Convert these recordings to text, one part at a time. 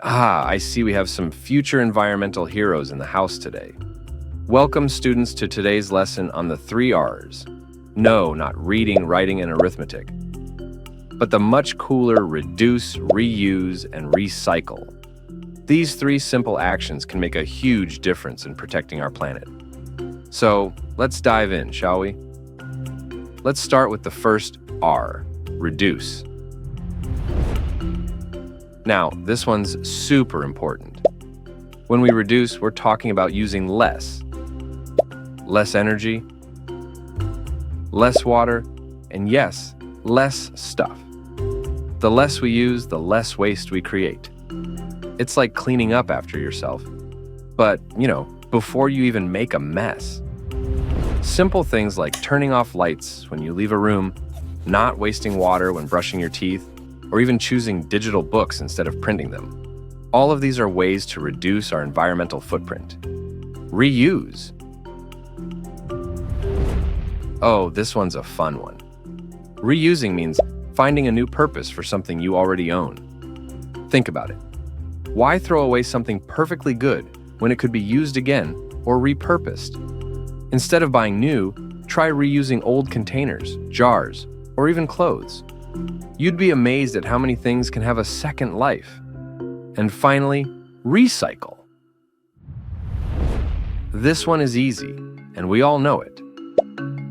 I see we have some future environmental heroes in the house today. Welcome, students, to today's lesson on the 3 R's. No, not reading, writing, and arithmetic, but the much cooler reduce, reuse, and recycle. These 3 simple actions can make a huge difference in protecting our planet. So, let's dive in, shall we? Let's start with the first R, reduce. Now, this one's super important. When we reduce, we're talking about using less energy, less water, and yes, less stuff. The less we use, the less waste we create. It's like cleaning up after yourself. But, before you even make a mess. Simple things like turning off lights when you leave a room, not wasting water when brushing your teeth, or even choosing digital books instead of printing them. All of these are ways to reduce our environmental footprint. Reuse. Oh, this one's a fun one. Reusing means finding a new purpose for something you already own. Think about it. Why throw away something perfectly good when it could be used again or repurposed? Instead of buying new, try reusing old containers, jars, or even clothes. You'd be amazed at how many things can have a second life. And finally, recycle. This one is easy, and we all know it.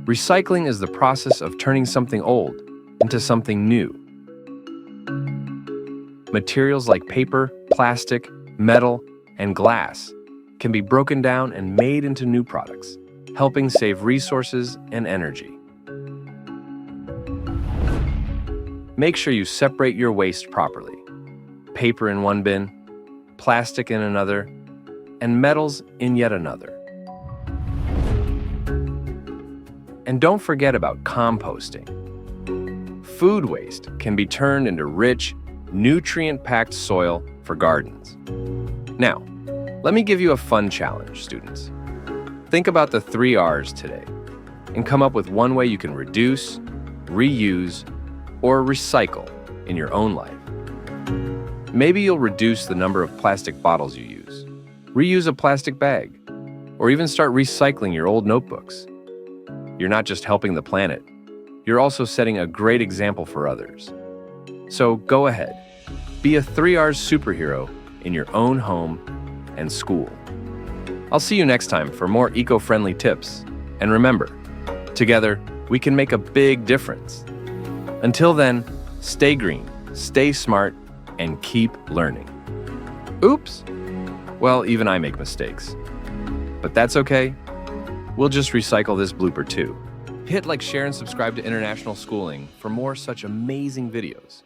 Recycling is the process of turning something old into something new. Materials like paper, plastic, metal, and glass can be broken down and made into new products, helping save resources and energy. Make sure you separate your waste properly. Paper in one bin, plastic in another, and metals in yet another. And don't forget about composting. Food waste can be turned into rich, nutrient-packed soil for gardens. Now, let me give you a fun challenge, students. Think about the 3 R's today and come up with one way you can reduce, reuse, or recycle in your own life. Maybe you'll reduce the number of plastic bottles you use, reuse a plastic bag, or even start recycling your old notebooks. You're not just helping the planet, you're also setting a great example for others. So go ahead, be a 3 R's superhero in your own home and school. I'll see you next time for more eco-friendly tips. And remember, together we can make a big difference. Until then, stay green, stay smart, and keep learning. Oops! Well, even I make mistakes. But that's okay. We'll just recycle this blooper too. Hit like, share, and subscribe to International Schooling for more such amazing videos.